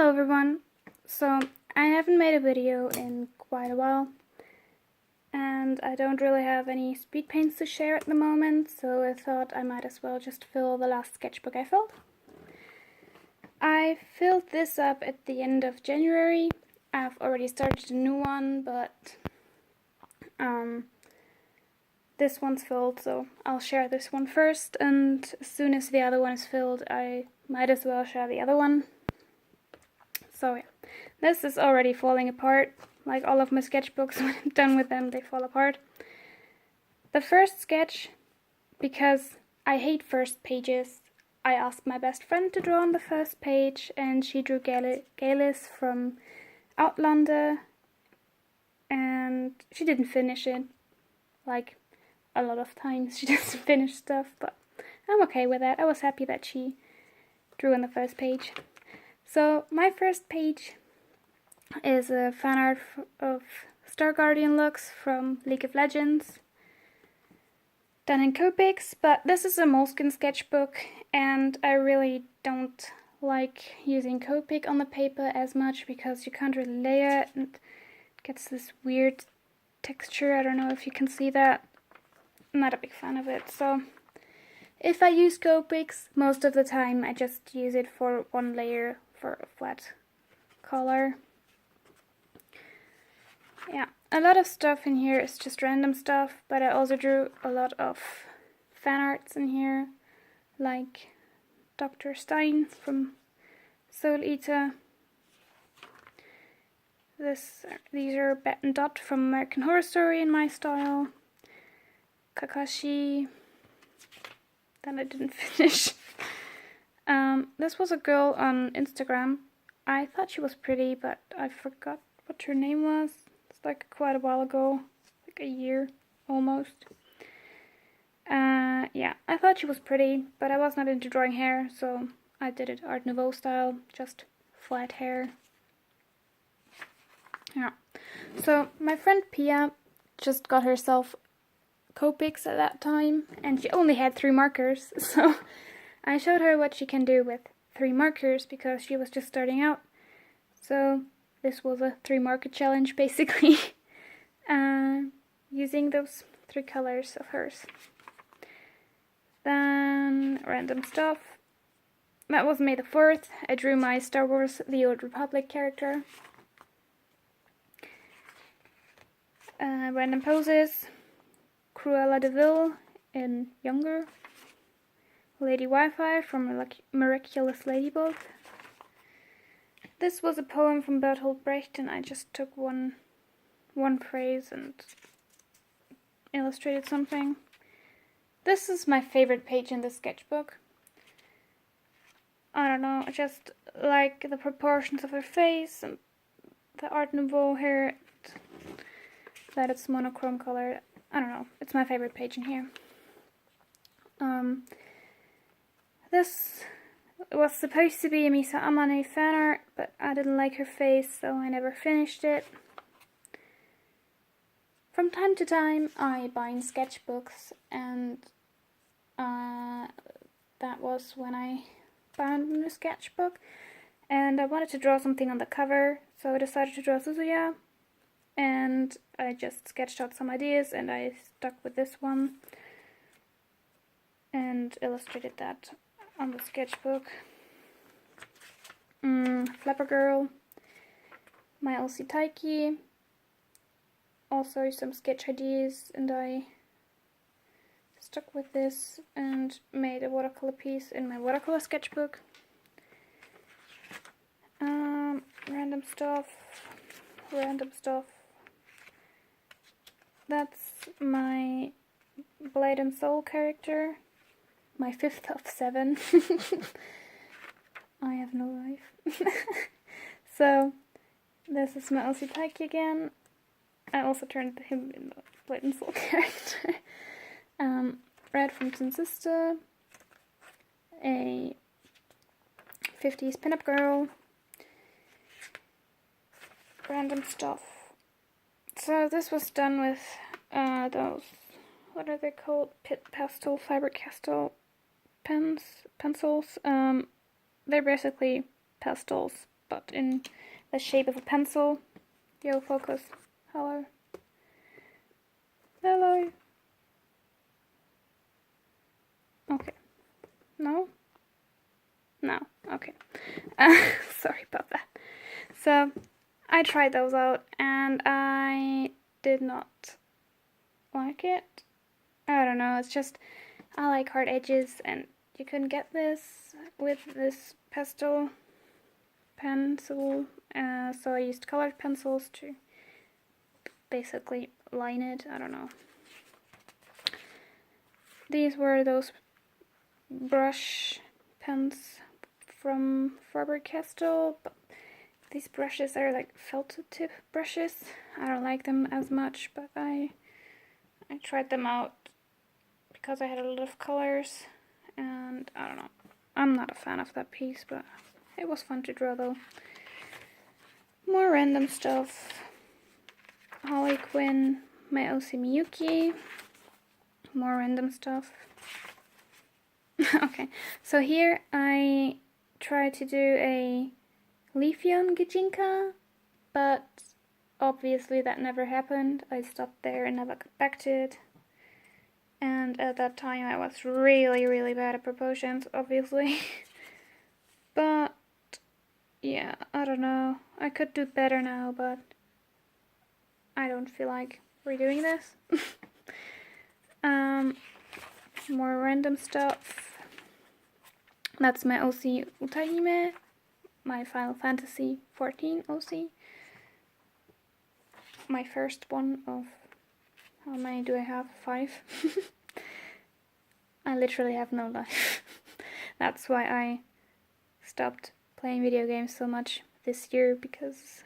Hello everyone. So I haven't made a video in quite a while and I don't really have any speed paints to share at the moment, so I thought I might as well just fill the last sketchbook I filled. I filled this up at the end of January. I've already started a new one, but this one's filled, so I'll share this one first, and as soon as the other one is filled I might as well share the other one. So yeah, this is already falling apart. Like all of my sketchbooks, when I'm done with them, they fall apart. The first sketch, because I hate first pages, I asked my best friend to draw on the first page, and she drew Galis from Outlander, and she didn't finish it. Like, a lot of times she doesn't finish stuff, but I'm okay with that. I was happy that she drew on the first page. So my first page is a fan art of Star Guardian looks from League of Legends, done in Copics, but this is a Moleskine sketchbook and I really don't like using Copic on the paper as much because you can't really layer it and it gets this weird texture. I don't know if you can see that. I'm not a big fan of it, so if I use Copics, most of the time I just use it for one layer for a flat color. Yeah, a lot of stuff in here is just random stuff, but I also drew a lot of fan arts in here, like Dr. Stein from Soul Eater. These are Bet and Dot from American Horror Story in my style. Kakashi. Then I didn't finish. This was a girl on Instagram. I thought she was pretty, but I forgot what her name was. It's like quite a while ago, like a year almost. Yeah, I thought she was pretty, but I was not into drawing hair, so I did it Art Nouveau style, just flat hair. Yeah. So my friend Pia just got herself Copics at that time, and she only had 3 markers, so I showed her what she can do with 3 markers because she was just starting out. So this was a 3 marker challenge basically, using those 3 colors of hers. Then random stuff. That was May the 4th. I drew my Star Wars The Old Republic character. Random poses. Cruella de Vil in younger. Lady Wi-Fi from Miraculous Ladybug. This was a poem from Bertolt Brecht, and I just took one phrase and illustrated something. This is my favorite page in the sketchbook. I don't know, I just like the proportions of her face and the Art Nouveau hair, that it's monochrome color. I don't know, it's my favorite page in here. This was supposed to be a Misa Amane fan art, but I didn't like her face, so I never finished it. From time to time I bind sketchbooks, and that was when I bound a new sketchbook, and I wanted to draw something on the cover, so I decided to draw Suzuya, and I just sketched out some ideas and I stuck with this one and illustrated that on the sketchbook. Flapper Girl, my Elsie Taiki, also some sketch ideas, and I stuck with this and made a watercolor piece in my watercolor sketchbook. Random stuff. That's my Blade and Soul character, my 5th of 7. I have no life. So this is my Elsie Taiki again. I also turned him in the Blade and Soul character. Red from Twin Sister, a 50s pinup girl, random stuff. So this was done with those, what are they called? Faber-Castell pencils. They're basically pastels but in the shape of a pencil. Yo, focus. Hello. Hello. Okay. No? No. Okay. Sorry about that. So, I tried those out and I did not like it. I don't know, it's just, I like hard edges and you couldn't get this with this pastel pencil, so I used colored pencils to basically line it. I don't know. These were those brush pens from Faber-Castell, but these brushes are like felt tip brushes. I don't like them as much, but I tried them out because I had a lot of colors, and I don't know. I'm not a fan of that piece, but it was fun to draw though. More random stuff. Harley Quinn, my OC Miyuki. More random stuff. Okay, so here I tried to do a Leafeon Gijinka, but obviously that never happened. I stopped there and never got back to it. And at that time I was really bad at proportions, obviously. But yeah, I don't know. I could do better now, but I don't feel like redoing this. More random stuff. That's my OC Utahime, my Final Fantasy 14 OC. My first one of, how many do I have? 5? I literally have no life. That's why I stopped playing video games so much this year, because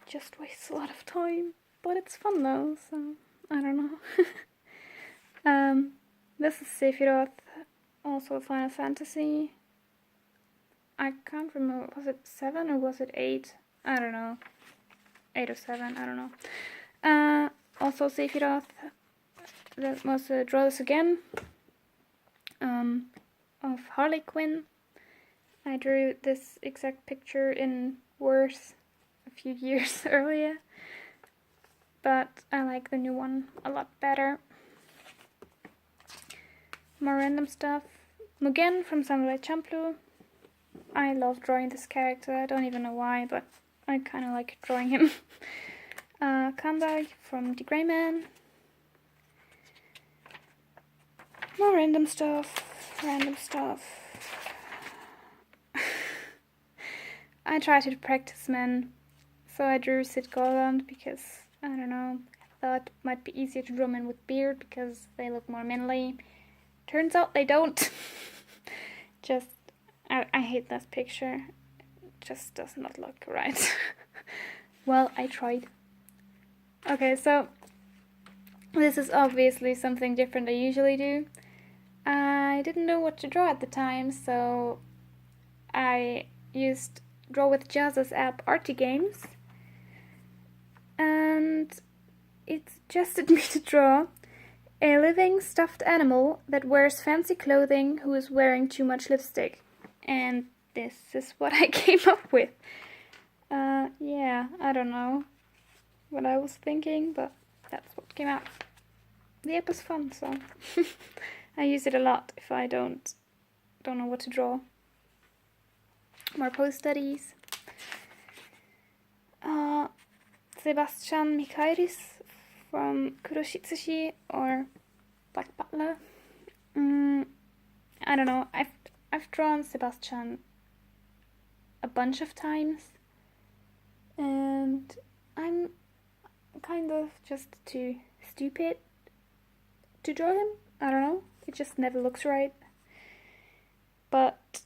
it just wastes a lot of time. But it's fun though, so I don't know. This is Sephiroth, also Final Fantasy. I can't remember, was it 7 or was it 8? I don't know. 8 or 7, I don't know. Also Sephiroth. That was Draw This Again, of Harley Quinn. I drew this exact picture in Worth a few years earlier, but I like the new one a lot better. More random stuff. Mugen from Samurai Champloo. I love drawing this character. I don't even know why, but I kind of like drawing him. Kandai from The Grey Man. More random stuff. I tried to practice men, so I drew Sid Garland because, I don't know, I thought it might be easier to draw men with beard because they look more manly. Turns out they don't. Just, I hate that picture. It just does not look right. Well, I tried. Okay, so this is obviously something different I usually do. I didn't know what to draw at the time, so I used Draw with Jazz's app Arty Games, and it suggested me to draw a living stuffed animal that wears fancy clothing who is wearing too much lipstick. And this is what I came up with. Yeah, I don't know what I was thinking, but that's what came out. The app is fun, so I use it a lot if I don't know what to draw. More post studies. Sebastian Mikairis from Kuroshitsushi or Black Butler. I don't know. I've drawn Sebastian a bunch of times, and I'm kind of just too stupid to draw him. I don't know. It just never looks right. But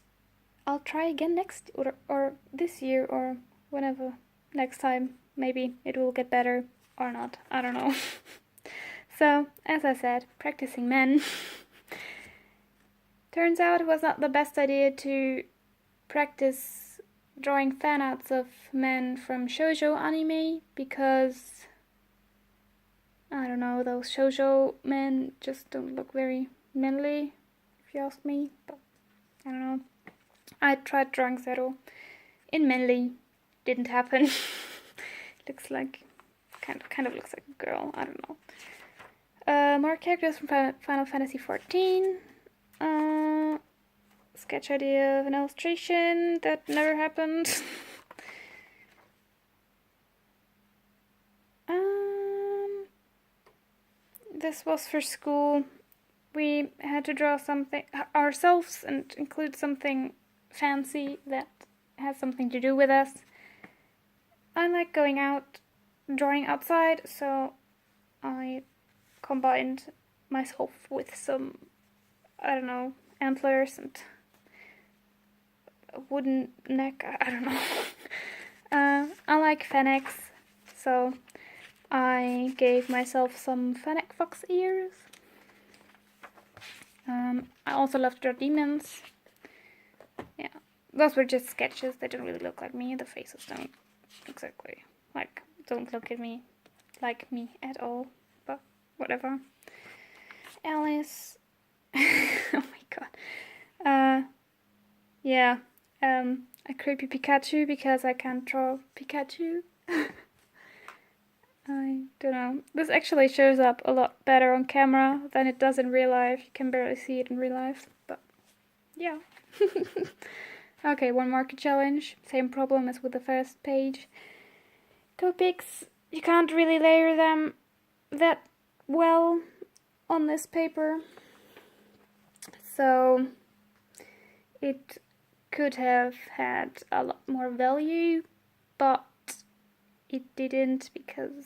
I'll try again next or this year or whenever next time. Maybe it will get better or not. I don't know. So, as I said, practicing men. Turns out it was not the best idea to practice drawing fanouts of men from shoujo anime, because I don't know, those shoujo men just don't look very manly, if you ask me, but I don't know. I tried drawing Zero, in Manly. Didn't happen. Looks like, kind of looks like a girl. I don't know. More characters from Final Fantasy XIV. Sketch idea of an illustration that never happened. This was for school. We had to draw something ourselves and include something fancy that has something to do with us. I like going out, drawing outside, so I combined myself with some, I don't know, antlers and a wooden neck, I don't know. I like fennec, so I gave myself some fennec fox ears. I also love to draw demons. Yeah, those were just sketches. They don't really look like me. The faces don't exactly don't look at me like me at all. But whatever. Alice. Oh my god. Yeah. A creepy Pikachu because I can't draw Pikachu. I don't know. This actually shows up a lot better on camera than it does in real life. You can barely see it in real life, but yeah. Okay, one marker challenge. Same problem as with the first page. Copics, you can't really layer them that well on this paper. So it could have had a lot more value, but it didn't because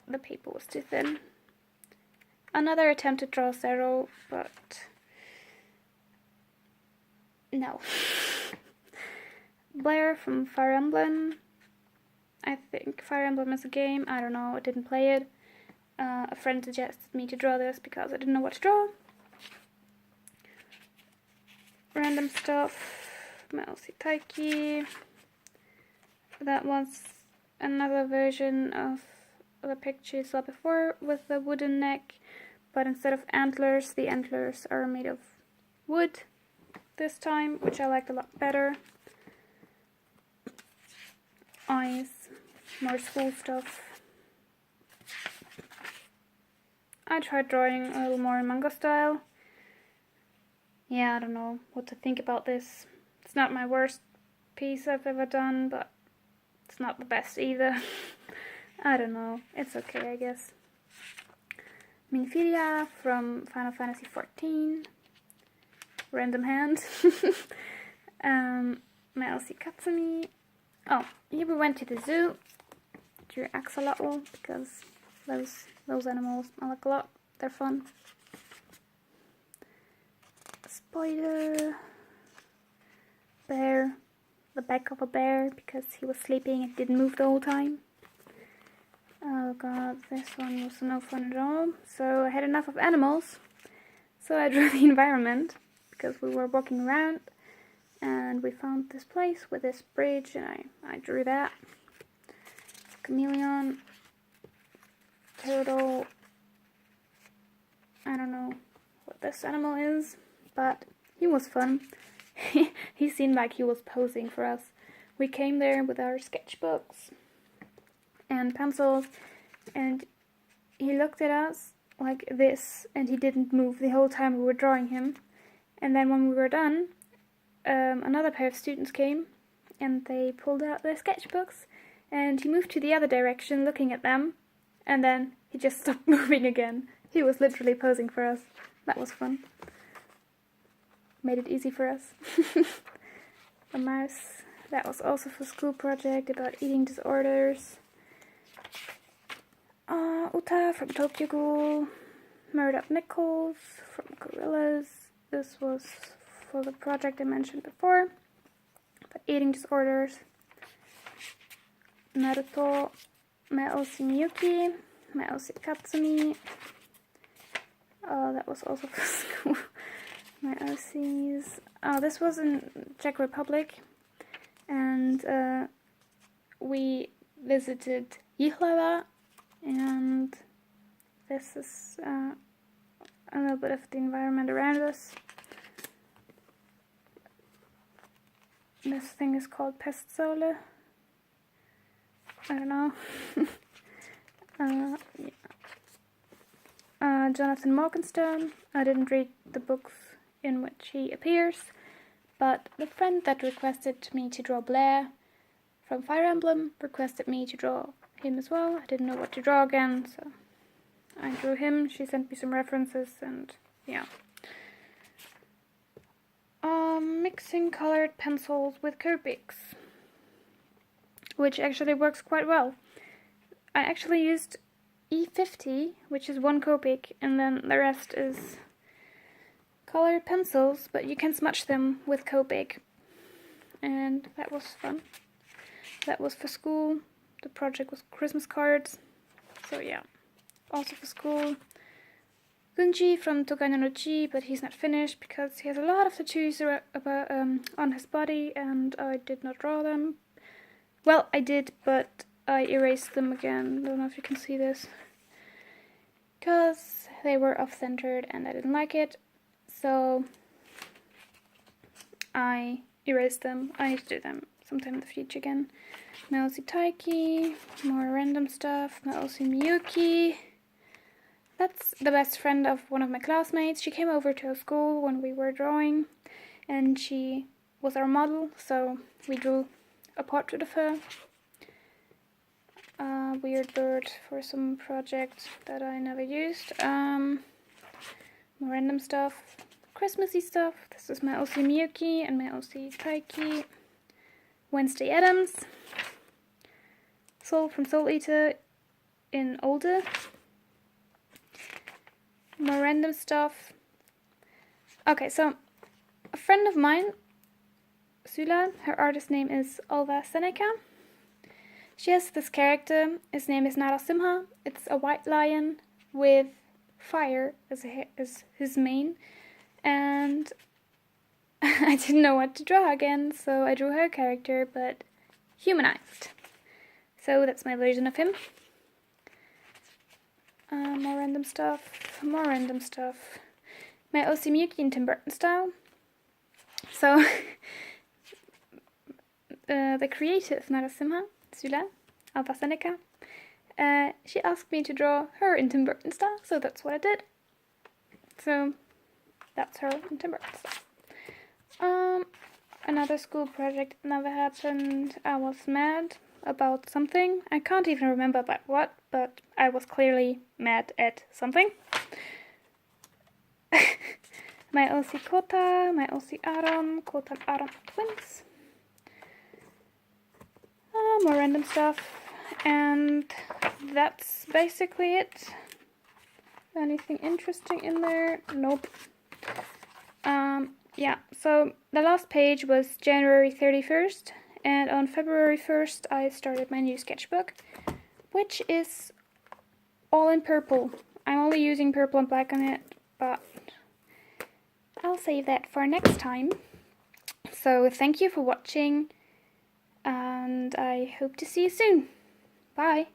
the paper was too thin. Another attempt to draw Zero, but no. Blair from Fire Emblem. I think Fire Emblem is a game. I don't know, I didn't play it. A friend suggested me to draw this because I didn't know what to draw. Random stuff. Mousy Taiki. That was another version of the picture you saw before with the wooden neck, but instead of antlers, the antlers are made of wood this time, which I liked a lot better. Eyes, more school stuff. I tried drawing a little more in manga style. Yeah, I don't know what to think about this. It's not my worst piece I've ever done, but it's not the best either. I don't know. It's okay, I guess. Minfilia from Final Fantasy XIV. Random hand. Melcy Katsumi. Oh, here we went to the zoo. Drew axolotl because those animals I like a lot. They're fun. Spider. Bear. The back of a bear because he was sleeping and didn't move the whole time. Oh god, this one was no fun at all. So I had enough of animals. So I drew the environment because we were walking around and we found this place with this bridge and I drew that. Chameleon. Turtle. I don't know what this animal is, but he was fun. He seemed like he was posing for us. We came there with our sketchbooks and pencils, and he looked at us like this, and he didn't move the whole time we were drawing him. And then when we were done, another pair of students came, and they pulled out their sketchbooks, and he moved to the other direction looking at them, and then he just stopped moving again. He was literally posing for us. That was fun. Made it easy for us. A mouse. That was also for school project about eating disorders. Uta from Tokyo Ghoul. Murdoch Nichols from Gorillas. This was for the project I mentioned before about eating disorders. Naruto. Melcy Miyuki. Melcy Katsumi. That was also for school. My OCs. Oh, this was in Czech Republic, and we visited Jihlava, and this is a little bit of the environment around us. This thing is called Pestsole. I don't know. Jonathan Morgenstern. I didn't read the books in which he appears, but the friend that requested me to draw Blair from Fire Emblem requested me to draw him as well. I didn't know what to draw again, so I drew him. She sent me some references, and yeah. Mixing colored pencils with Copics, which actually works quite well. I actually used E50, which is one Copic, and then the rest is colored pencils, but you can smudge them with Copic, and that was fun. That was for school. The project was Christmas cards, so yeah. Also for school, Gunji from Tokai no Chi, but he's not finished because he has a lot of tattoos on his body, and I did not draw them. Well, I did, but I erased them again. I don't know if you can see this, because they were off-centered and I didn't like it, so I erased them. I need to do them sometime in the future again. Maosi Taiki, more random stuff. Maosi Miyuki. That's the best friend of one of my classmates. She came over to our school when we were drawing, and she was our model, so we drew a portrait of her. Weird bird for some project that I never used. More random stuff. Christmassy stuff. This is my Osi Miyuki and my Osi Taiki. Wednesday Addams. Soul from Soul Eater in older. More random stuff. Okay, so a friend of mine, Sula, her artist name is Alva Seneca. She has this character. His name is Narasimha. It's a white lion with fire as his mane, and I didn't know what to draw again, so I drew her character, but humanized. So that's my version of him. More random stuff. My Osi Miyuki in Tim Burton style. So the creative Narasimha, Sula, Alva Seneca, she asked me to draw her in Tim Burton style, so that's what I did. So that's her in Tim Burton style. Another school project never happened. I was mad about something. I can't even remember about what, but I was clearly mad at something. My OC Kota, my OC Aram, Kota and Aram twins. More random stuff, and that's basically it. Anything interesting in there? Nope. Yeah, so the last page was January 31st, and on February 1st I started my new sketchbook, which is all in purple. I'm only using purple and black on it, but I'll save that for next time. So thank you for watching, and I hope to see you soon. Bye!